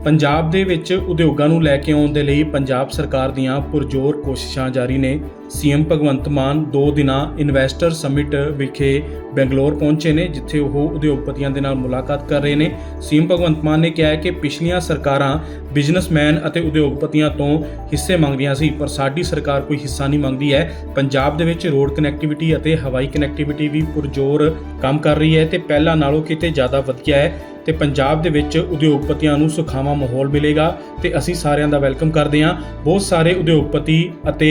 ਪੰਜਾਬ ਦੇ ਵਿੱਚ ਉਦਯੋਗਾਂ ਨੂੰ ਲੈ ਕੇ ਆਉਣ ਦੇ ਲਈ ਪੰਜਾਬ ਸਰਕਾਰ ਦੀਆਂ ਪੁਰਜ਼ੋਰ ਕੋਸ਼ਿਸ਼ਾਂ ਜਾਰੀ ਨੇ। ਸੀਐਮ ਭਗਵੰਤ ਮਾਨ 2 ਦਿਨਾਂ ਇਨਵੈਸਟਰ ਸਮਿਟ ਵਿਖੇ ਬੰਗਲੌਰ ਪਹੁੰਚੇ ਨੇ, ਜਿੱਥੇ ਉਹ ਉਦਯੋਗਪਤੀਆਂ ਦੇ ਨਾਲ ਮੁਲਾਕਾਤ ਕਰ ਰਹੇ ਨੇ। ਸੀਐਮ ਭਗਵੰਤ ਮਾਨ ਨੇ ਕਿਹਾ ਹੈ ਕਿ ਪਿਛਲੀਆਂ ਸਰਕਾਰਾਂ ਬਿਜ਼ਨਸਮੈਨ ਅਤੇ ਉਦਯੋਗਪਤੀਆਂ ਤੋਂ ਹਿੱਸੇ ਮੰਗਦੀਆਂ ਸੀ, ਪਰ ਸਾਡੀ ਸਰਕਾਰ ਕੋਈ ਹਿੱਸਾ ਨਹੀਂ ਮੰਗਦੀ ਹੈ। ਪੰਜਾਬ ਦੇ ਵਿੱਚ ਰੋਡ ਕਨੈਕਟੀਵਿਟੀ ਅਤੇ ਹਵਾਈ ਕਨੈਕਟੀਵਿਟੀ ਵੀ ਪੁਰਜ਼ੋਰ ਕੰਮ ਕਰ ਰਹੀ ਹੈ ਤੇ ਪਹਿਲਾਂ ਨਾਲੋਂ ਕਿਤੇ ਜ਼ਿਆਦਾ ਵਧੀਆ ਹੈ ਤੇ ਪੰਜਾਬ ਦੇ ਵਿੱਚ ਉਦਯੋਗਪਤੀਆਂ ਨੂੰ ਸੁਖਾਵਾਂ ਮਾਹੌਲ ਮਿਲੇਗਾ ਤੇ ਅਸੀਂ ਸਾਰਿਆਂ ਦਾ ਵੈਲਕਮ ਕਰਦੇ ਹਾਂ। ਬਹੁਤ ਸਾਰੇ ਉਦਯੋਗਪਤੀ ਅਤੇ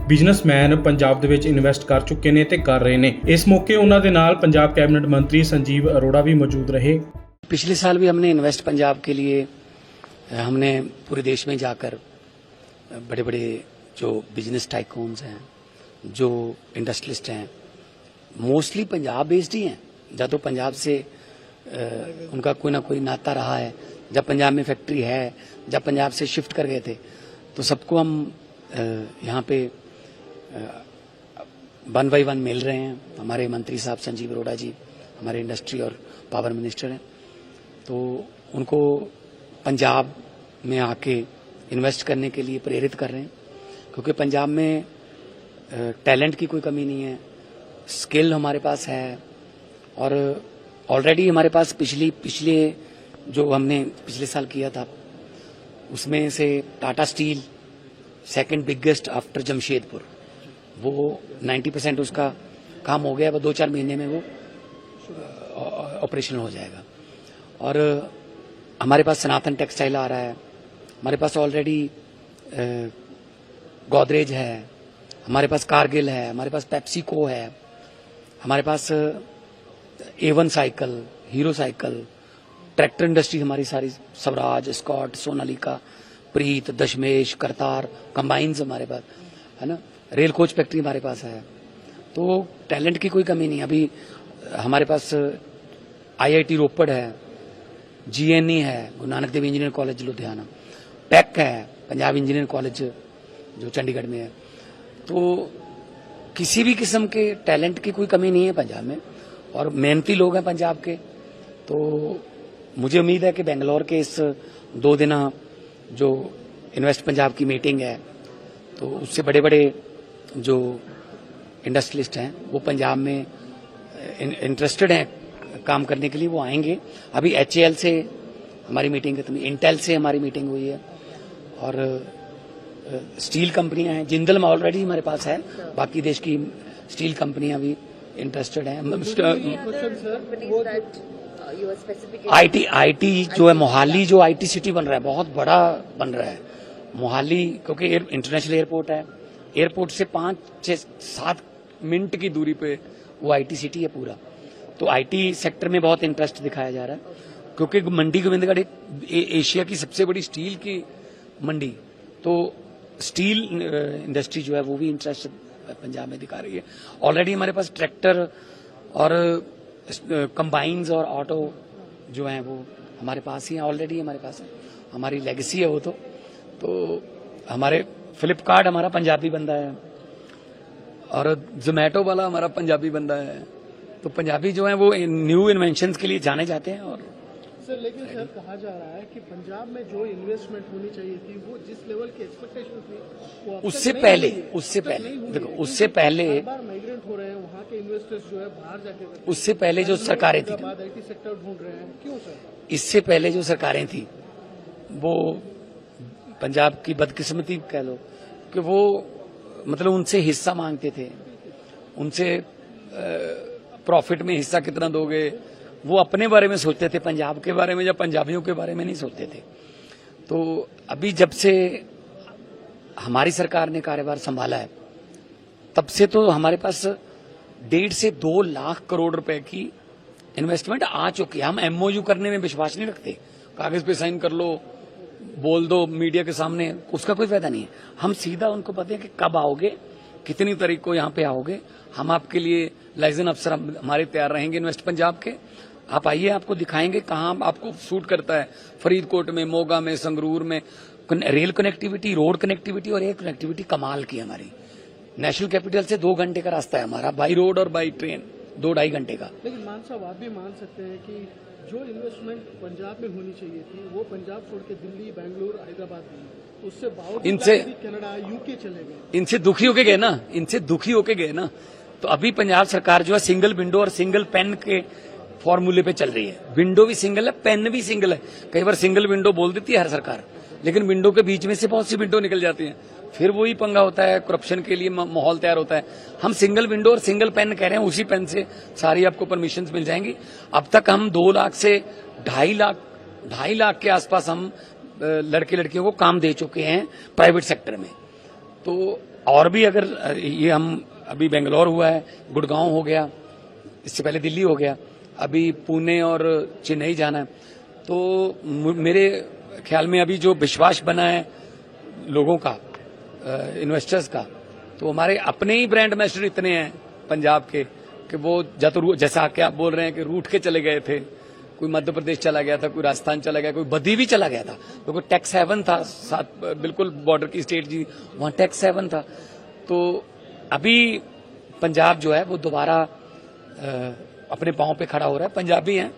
ਬਿਜ਼ਨਸਮੈਨ ਪੰਜਾਬ ਦੇ ਵਿੱਚ ਇਨਵੈਸਟ ਕਰ ਚੁੱਕੇ ਨੇ ਤੇ ਕਰ ਰਹੇ ਨੇ। ਇਸ ਮੌਕੇ ਉਹਨਾਂ ਦੇ ਨਾਲ ਪੰਜਾਬ कैबिनेट मंत्री संजीव अरोड़ा भी मौजूद रहे। पिछले साल भी हमने इन्वेस्ट पंजाब के लिए हमने पूरे देश में जाकर बड़े बड़े जो बिजनेस टाइकून्स हैं, जो इंडस्ट्रियलिस्ट हैं, मोस्टली पंजाब बेस्ड ही हैं। या तो पंजाब से उनका कोई ना कोई नाता रहा है, जब पंजाब में फैक्ट्री है, जब पंजाब से शिफ्ट कर गए थे, तो सबको हम यहाँ पे 1 by 1 मिल रहे हैं। हमारे मंत्री साहब संजीव अरोड़ा जी हमारे इंडस्ट्री और पावर मिनिस्टर हैं, तो उनको पंजाब में आके इन्वेस्ट करने के लिए प्रेरित कर रहे हैं, क्योंकि पंजाब में टैलेंट की कोई कमी नहीं है, स्किल हमारे पास है। और ऑलरेडी हमारे पास पिछले जो हमने पिछले साल किया था, उसमें से Tata steel second biggest after Jamshedpur, वो 90% उसका काम हो गया। वो 2-4 महीने में वो ऑपरेशनल हो जाएगा। और हमारे पास सनातन टेक्सटाइल आ रहा है, हमारे पास ऑलरेडी गोदरेज है, हमारे पास कारगिल है, हमारे पास पेप्सिको है, हमारे पास A1 cycle, hero cycle, tractor industry हमारी सारी, स्वराज, स्कॉट, सोनालिका, प्रीत, दशमेश, करतार, कंबाइंस हमारे पास है ना, रेल कोच फैक्ट्री हमारे पास है। तो टैलेंट की कोई कमी नहीं। अभी हमारे पास IIT रोपड़ है, GNE है, Guru Nanak Dev engineer college Ludhiana, pack है, पंजाब इंजीनियर कॉलेज जो चंडीगढ़ में है। तो किसी भी किस्म के टैलेंट की कोई कमी नहीं है पंजाब में, और मेहनती लोग हैं पंजाब के। तो मुझे उम्मीद है कि बेंगलोर के इस 2 दिना जो इन्वेस्ट पंजाब की मीटिंग है, तो उससे बड़े बड़े जो इंडस्ट्रियलिस्ट हैं वो पंजाब में इंटरेस्टेड हैं काम करने के लिए, वो आएंगे। अभी HAL से हमारी मीटिंग खत्म, इंटेल से हमारी मीटिंग हुई है, और स्टील कंपनियां हैं, जिंदल में ऑलरेडी हमारे पास है, बाकी देश की स्टील कंपनियां भी इंटरेस्टेड हैं। IT जो है, मोहाली जो IT सिटी बन रहा है, बहुत बड़ा बन रहा है मोहाली, क्योंकि इंटरनेशनल एयरपोर्ट है। एयरपोर्ट से 5-6-7 मिनट की दूरी पे वो IT सिटी है पूरा। तो IT सेक्टर में बहुत इंटरेस्ट दिखाया जा रहा है, क्योंकि मंडी गोविंदगढ़ एशिया की सबसे बड़ी स्टील की मंडी, तो स्टील इंडस्ट्री जो है वो भी इंटरेस्ट पंजाब में दिखा रही है। ऑलरेडी हमारे पास ट्रैक्टर और कंबाइंस और ऑटो जो हैं वो हमारे पास ही हैं, ऑलरेडी हमारे पास है, हमारी लेगेसी है वो। तो हमारे फ्लिपकार्ट हमारा पंजाबी बंदा है, और जोमेटो वाला हमारा पंजाबी बंदा है। तो पंजाबी जो है वो न्यू इन्वेंशंस के लिए जाने जाते हैं। और सर, लेकिन सर कहा जा रहा है कि पंजाब में जो इन्वेस्टमेंट होनी चाहिए थी, वो जिस लेवल की एक्सपेक्टेशन थी, वो उससे पहले देखो, उससे पहले माइग्रेंट हो रहे हैं वहाँ के इन्वेस्टर्स जो है बाहर जाके, उससे पहले जो सरकारें थी, IT सेक्टर ढूंढ रहे हैं। क्यों सर? इससे पहले जो सरकारें थी वो पंजाब की बदकिस्मती कह लो कि वो मतलब उनसे हिस्सा मांगते थे, उनसे प्रॉफिट में हिस्सा कितना दोगे, वो अपने बारे में सोचते थे, पंजाब के बारे में या पंजाबियों के बारे में नहीं सोचते थे। तो अभी जब से हमारी सरकार ने कार्यभार संभाला है, तब से तो हमारे पास 1.5 से 2 लाख करोड़ रुपए की इन्वेस्टमेंट आ चुकी है। हम MOU करने में विश्वास नहीं रखते, कागज पे साइन कर लो, बोल दो मीडिया के सामने, उसका कोई फायदा नहीं है। हम सीधा उनको पता है कि कब आओगे, कितनी तारीख को यहाँ पे आओगे, हम आपके लिए लाइसेंस अफसर हमारे तैयार रहेंगे इन्वेस्ट पंजाब के। आप आइए, आपको दिखाएंगे कहाँ आपको सूट करता है, फरीदकोट में, मोगा में, संगरूर में। रेल कनेक्टिविटी, रोड कनेक्टिविटी और एयर कनेक्टिविटी कमाल की हमारी। नेशनल कैपिटल से 2 घंटे का रास्ता है हमारा, बाई रोड और बाई ट्रेन 2-2.5 घंटे का। लेकिन मान साहब, आप भी मान सकते हैं कि जो इन्वेस्टमेंट पंजाब में होनी चाहिए थी वो पंजाब छोड़ के दिल्ली, बेंगलुरु, हैदराबाद गई। उससे बावजूद इनसे- कनाडा, यूके चले गए। इनसे दुखी होके गए ना, इनसे दुखी होके गए ना। तो अभी पंजाब सरकार जो है सिंगल विंडो और सिंगल पेन के फॉर्मूले पे चल रही है। विंडो भी सिंगल है, पेन भी सिंगल है। कई बार सिंगल विंडो बोल देती है हर सरकार, लेकिन विंडो के बीच में से बहुत सी विंडो निकल जाती हैं। फिर वही पंगा होता है, करप्शन के लिए माहौल तैयार होता है। हम सिंगल विंडो और सिंगल पेन कह रहे हैं, उसी पेन से सारी आपको परमिशन मिल जाएंगी। अब तक हम 2 लाख से 2.5 लाख के आसपास हम लड़के लड़कियों को काम दे चुके हैं प्राइवेट सेक्टर में। तो और भी अगर ये हम अभी बेंगलोर हुआ है, गुड़गांव हो गया, इससे पहले दिल्ली हो गया, अभी पुणे और चेन्नई जाना है। तो मेरे ख्याल में अभी जो विश्वास बना है लोगों का, इन्वेस्टर्स का, तो हमारे अपने ही ब्रांड एम्बेसडर इतने हैं पंजाब के कि वो जैसा कि आप बोल रहे हैं कि रूट के चले गए थे। कोई मध्य प्रदेश चला गया था, कोई राजस्थान चला गया, कोई बद्दी भी चला गया था, क्योंकि टैक्स हेवन था साथ, बिल्कुल बॉर्डर की स्टेट जी, वहां टैक्स हेवन था। तो अभी पंजाब जो है वो दोबारा अपने पांव पे खड़ा हो रहा है। पंजाबी हैं,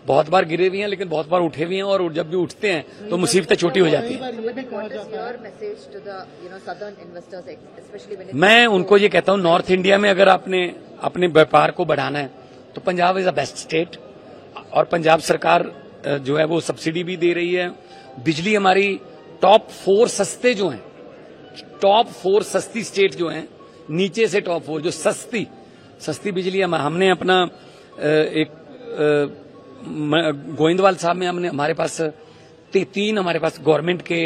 बहुत बार गिरे भी हैं, लेकिन बहुत बार उठे भी हैं, और जब भी उठते हैं तो मुसीबतें छोटी हो जाती हैं। मैं उनको ये कहता हूँ, नॉर्थ इंडिया में अगर आपने अपने व्यापार को बढ़ाना है तो Punjab is the best state. और पंजाब सरकार जो है वो सब्सिडी भी दे रही है। बिजली हमारी टॉप 4 सस्ते जो हैं, टॉप 4 सस्ती स्टेट जो हैं, नीचे से टॉप 4 जो सस्ती बिजली हमने अपना एक गोविंदवाल साहब में हमने हमारे पास 3 हमारे पास गवर्नमेंट के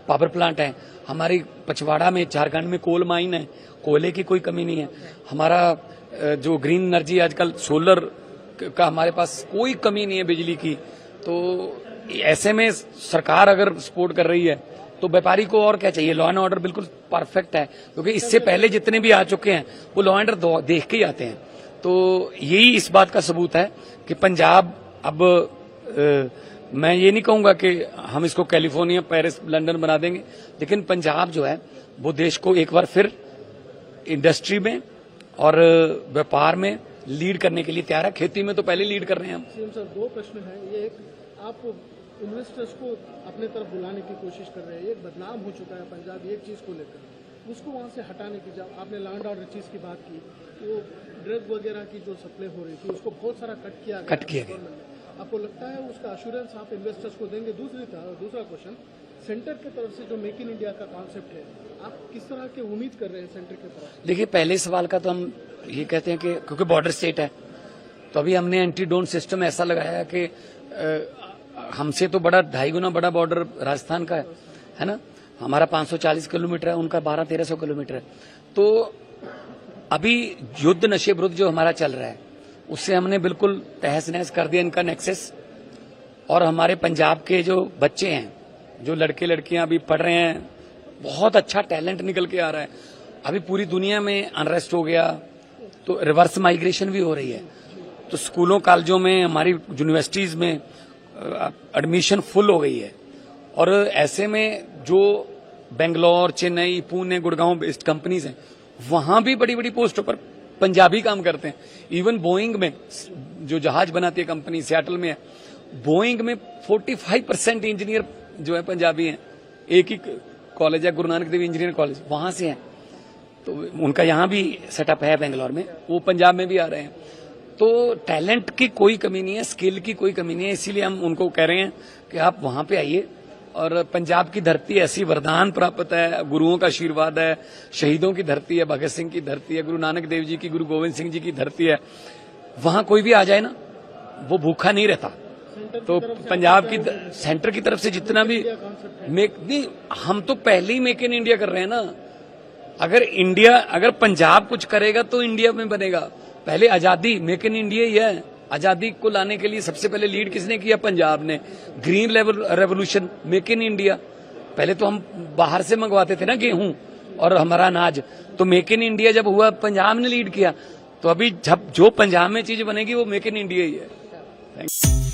पावर प्लांट हैं। हमारी पचवाड़ा में, झारखंड में कोल माइन है, कोयले की कोई कमी नहीं है। हमारा जो ग्रीन एनर्जी आजकल सोलर का हमारे पास कोई कमी नहीं है बिजली की। तो ऐसे में सरकार अगर सपोर्ट कर रही है तो व्यापारी को और क्या चाहिए। लॉ एंड ऑर्डर बिल्कुल परफेक्ट है, क्योंकि इससे पहले जितने भी आ चुके हैं वो लॉ एंड ऑर्डर देख के ही आते हैं। तो यही इस बात का सबूत है कि पंजाब अब मैं ये नहीं कहूंगा कि हम इसको कैलिफोर्निया, पेरिस, लंदन बना देंगे, लेकिन पंजाब जो है वो देश को एक बार फिर इंडस्ट्री में और व्यापार में लीड करने के लिए तैयार है। खेती में तो पहले लीड कर रहे हैं हम। सीएम सर, 2 प्रश्न हैं। ये एक, आप इन्वेस्टर्स को अपने तरफ बुलाने की कोशिश कर रहे हैं, एक बदनाम हो चुका है पंजाब एक चीज को लेकर, उसको वहां से हटाने की, जब आपने लैंड ऑर्डर चीज की बात की, तो ड्रग वगैरह की जो सप्लाई हो रही थी उसको बहुत सारा कट किया गया। आपको लगता है उसका अश्योरेंस आप इन्वेस्टर्स को देंगे? दूसरा क्वेश्चन, सेंटर की तरफ से जो मेक इन इंडिया का कॉन्सेप्ट है, आप किस तरह की उम्मीद कर रहे हैं सेंटर की तरफ से? देखिए, पहले सवाल का तो हम ये कहते हैं कि क्योंकि बॉर्डर स्टेट है, तो अभी हमने एंटी ड्रोन सिस्टम ऐसा लगाया है कि हमसे तो बड़ा 2.5 गुना बड़ा बॉर्डर राजस्थान का है ना। हमारा 540 किलोमीटर है, उनका 1200-1300 किलोमीटर है। तो अभी युद्ध नशे विरुद्ध जो हमारा चल रहा है उससे हमने बिल्कुल तहस नहस कर दिया इनका नेक्सस। और हमारे पंजाब के जो बच्चे हैं, जो लड़के लड़कियां अभी पढ़ रहे हैं, बहुत अच्छा टैलेंट निकल के आ रहा है। अभी पूरी दुनिया में अनरेस्ट हो गया तो रिवर्स माइग्रेशन भी हो रही है। तो स्कूलों कॉलेजों में, हमारी यूनिवर्सिटीज में एडमिशन फुल हो गई है। और ऐसे में जो बेंगलोर, चेन्नई, पुणे, गुड़गांव बेस्ड कंपनीज हैं, वहां भी बड़ी बड़ी पोस्टों पर पंजाबी काम करते हैं। इवन बोइंग में, जो जहाज बनाती है कंपनी सियाटल में है, बोइंग में 45% इंजीनियर जो है पंजाबी हैं। एक ही कॉलेज है, गुरु नानक देव इंजीनियर कॉलेज, वहां से हैं। तो उनका यहाँ भी सेटअप है बेंगलोर में, वो पंजाब में भी आ रहे हैं। तो टैलेंट की कोई कमी नहीं है, स्किल की कोई कमी नहीं है। इसीलिए हम उनको कह रहे हैं कि आप वहां पे आइए। और पंजाब की धरती ऐसी वरदान प्राप्त है, गुरुओं का आशीर्वाद है, शहीदों की धरती है, भगत सिंह की धरती है, गुरु नानक देव जी की, गुरु गोविंद सिंह जी की धरती है। वहां कोई भी आ जाए ना, वो भूखा नहीं रहता। तो पंजाब की सेंटर की तरफ से जितना भी नहीं, हम तो पहले ही मेक इन इंडिया कर रहे हैं ना। अगर पंजाब कुछ करेगा तो इंडिया में बनेगा। पहले आजादी, मेक इन इंडिया ही है। आजादी को लाने के लिए सबसे पहले लीड किसने किया? पंजाब ने। Green revolution, make in India. पहले तो हम बाहर से मंगवाते थे ना गेहूं और हमारा अनाज, तो मेक इन इंडिया जब हुआ पंजाब ने लीड किया। तो अभी जब जो पंजाब में चीज बनेगी वो मेक इन इंडिया ही है। Thank you.